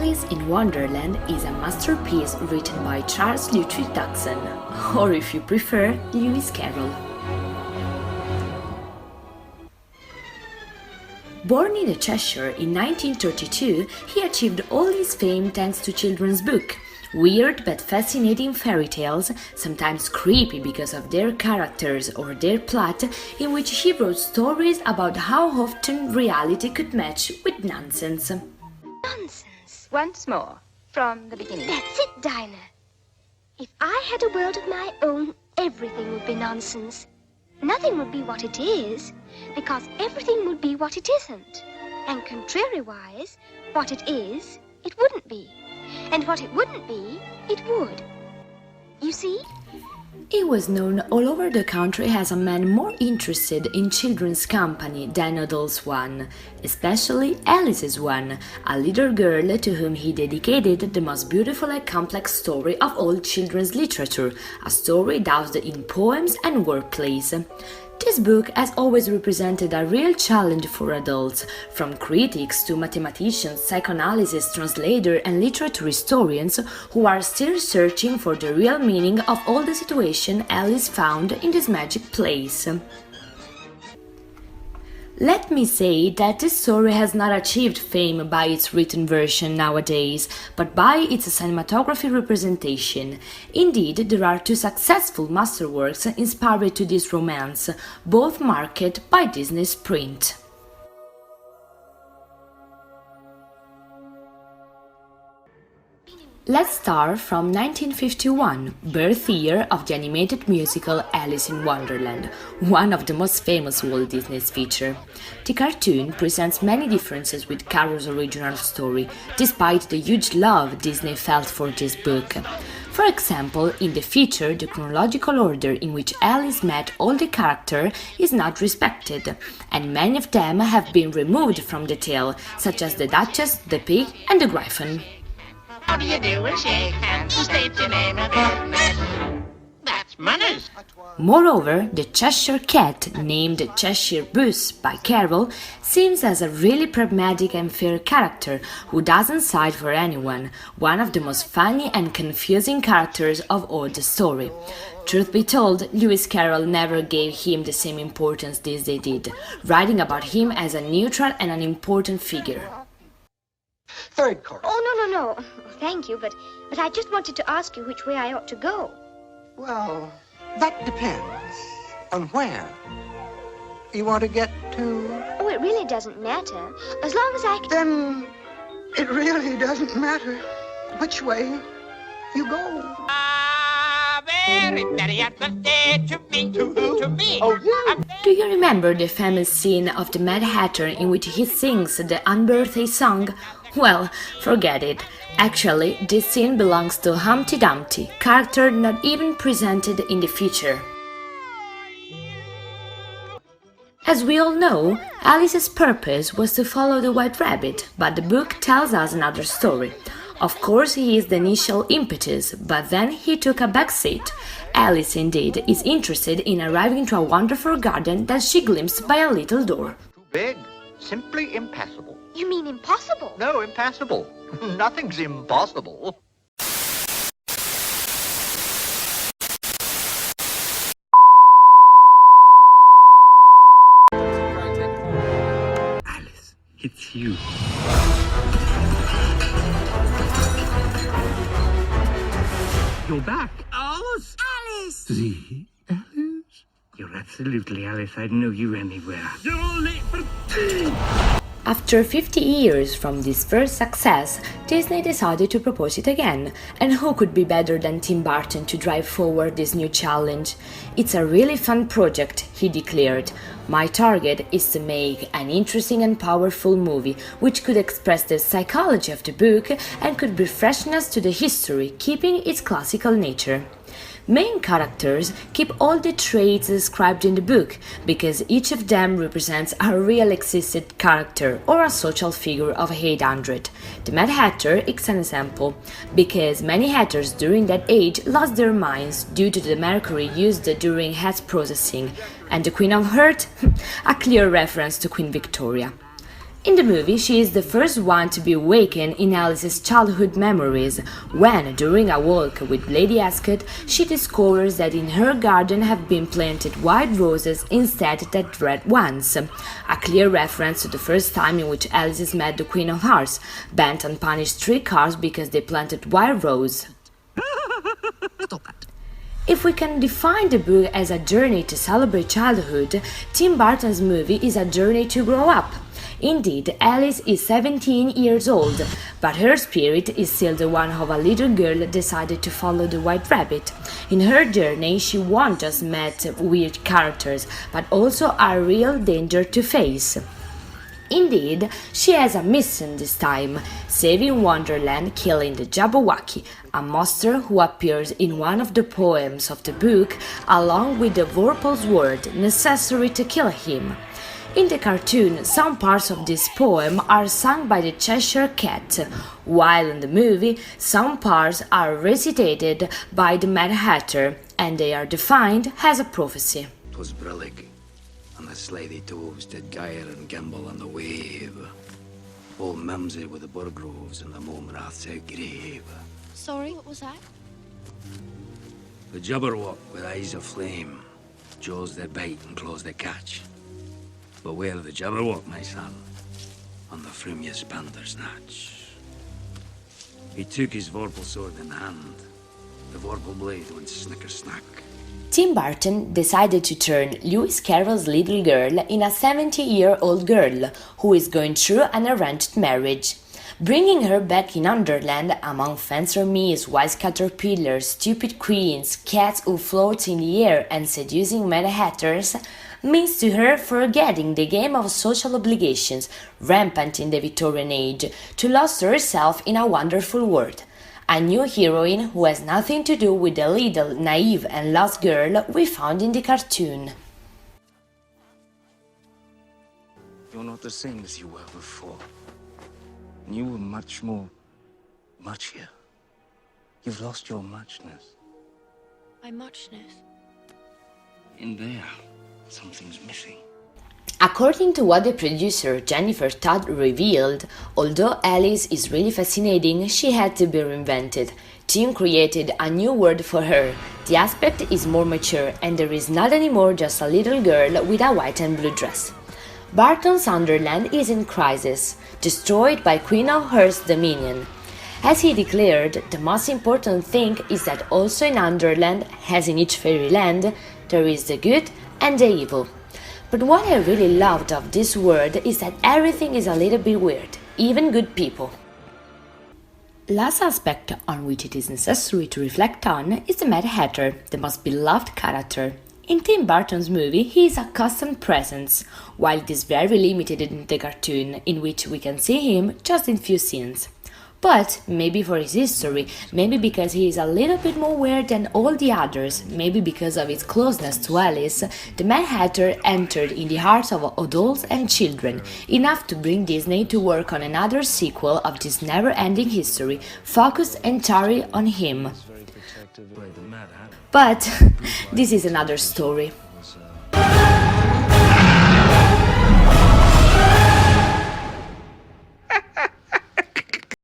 Alice in Wonderland is a masterpiece written by Charles Luttrell Dodgson, or if you prefer, Lewis Carroll. Born in Cheshire in 1932, he achieved all his fame thanks to children's books. Weird but fascinating fairy tales, sometimes creepy because of their characters or their plot, in which he wrote stories about how often reality could match with nonsense. Nonsense. Once more, from the beginning. That's it, Dinah. If I had a world of my own, everything would be nonsense. Nothing would be what it is, because everything would be what it isn't. And contrariwise, what it is, it wouldn't be. And what it wouldn't be, it would. You see? He was known all over the country as a man more interested in children's company than adults' one, especially Alice's one, a little girl to whom he dedicated the most beautiful and complex story of all children's literature, a story doused in poems and wordplays. This book has always represented a real challenge for adults, from critics to mathematicians, psychoanalysts, translators, and literature historians who are still searching for the real meaning of all the situations Alice found in this magic place. Let me say that this story has not achieved fame by its written version nowadays, but by its cinematography representation. Indeed, there are two successful masterworks inspired to this romance, both marked by Disney's print. Let's start from 1951, birth year of the animated musical Alice in Wonderland, one of the most famous Walt Disney's features. The cartoon presents many differences with Carroll's original story, despite the huge love Disney felt for this book. For example, in the feature, the chronological order in which Alice met all the characters is not respected, and many of them have been removed from the tale, such as the Duchess, the Pig, and the Gryphon. How do you do and shake hands and state your name a bit? That's manners. Moreover, the Cheshire Cat, named Cheshire Bus by Carroll, seems as a really pragmatic and fair character who doesn't side for anyone, one of the most funny and confusing characters of all the story. Truth be told, Lewis Carroll never gave him the same importance Disney did, writing about him as a neutral and unimportant figure. Third chorus. Oh, no. Thank you, but I just wanted to ask you which way I ought to go. Well, that depends on where you want to get to. Oh, it really doesn't matter, as long as I can... Then it really doesn't matter which way you go. Very happy birthday to me, to me. Oh, yeah. Do you remember the famous scene of the Mad Hatter in which he sings the unbirthday song? Well, forget it. Actually, this scene belongs to Humpty Dumpty, character not even presented in the feature. As we all know, Alice's purpose was to follow the White Rabbit, but the book tells us another story. Of course, he is the initial impetus, but then he took a backseat. Alice, indeed, is interested in arriving to a wonderful garden that she glimpsed by a little door. Too big. Simply impassable. You mean impossible? No, impassable. Nothing's impossible. Alice, it's you. You're back. Alice! Alice! See? Alice? You're absolutely Alice. I'd know you anywhere. You're all late for tea! After 50 years from this first success, Disney decided to propose it again, and who could be better than Tim Burton to drive forward this new challenge? It's a really fun project, he declared. My target is to make an interesting and powerful movie, which could express the psychology of the book and could bring freshness to the history, keeping its classical nature. Main characters keep all the traits described in the book, because each of them represents a real existed character or a social figure of 800. The Mad Hatter is an example, because many hatters during that age lost their minds due to the mercury used during hat processing, and the Queen of Hearts, a clear reference to Queen Victoria. In the movie, she is the first one to be awakened in Alice's childhood memories, when, during a walk with Lady Ascot, she discovers that in her garden have been planted white roses instead of red ones. A clear reference to the first time in which Alice met the Queen of Hearts, bent on punish three cars because they planted white roses. Stop that. If we can define the book as a journey to celebrate childhood, Tim Burton's movie is a journey to grow up. Indeed, Alice is 17 years old, but her spirit is still the one of a little girl decided to follow the White Rabbit. In her journey, she won't just meet weird characters, but also a real danger to face. Indeed, she has a mission this time, saving Wonderland, killing the Jabberwocky, a monster who appears in one of the poems of the book, along with the Vorpal's word necessary to kill him. In the cartoon, some parts of this poem are sung by the Cheshire Cat, while in the movie, some parts are recitated by the Mad Hatter, and they are defined as a prophecy. 'Twas brillig, and the slithy toves did gyre and gimble on the wave. Old Mimsy with the burgroves and the Momrath's grave. Sorry, what was that? The Jabberwock with eyes of flame, jaws that bite and claws that catch. Beware the Jabberwock, my son, on the frumious Bandersnatch. He took his Vorpal sword in hand. The Vorpal blade went snicker-snack. Tim Burton decided to turn Lewis Carroll's little girl in a 70-year-old girl who is going through an arranged marriage. Bringing her back in Wonderland among fencer me's wise caterpillars, stupid queens, cats who float in the air and seducing Mad Hatters means to her forgetting the game of social obligations rampant in the Victorian age to lose herself in a wonderful world. A new heroine who has nothing to do with the little, naive and lost girl we found in the cartoon. You're not the same as you were before. And you were much more muchier. You've lost your muchness. My muchness. In there, something's missing. According to what the producer Jennifer Todd revealed, although Alice is really fascinating, she had to be reinvented. Tim created a new word for her. The aspect is more mature and there is not anymore just a little girl with a white and blue dress. Burton's Wonderland is in crisis, destroyed by Queen of Heart's dominion. As he declared, the most important thing is that also in Wonderland, as in each fairyland, there is the good and the evil. But what I really loved of this world is that everything is a little bit weird, even good people. Last aspect on which it is necessary to reflect on is the Mad Hatter, the most beloved character. In Tim Burton's movie, he is a constant presence, while it is very limited in the cartoon, in which we can see him just in few scenes. But maybe for his history, maybe because he is a little bit more weird than all the others, maybe because of his closeness to Alice, the Mad Hatter entered in the hearts of adults and children, enough to bring Disney to work on another sequel of this never-ending history, focused entirely on him. But this is another story.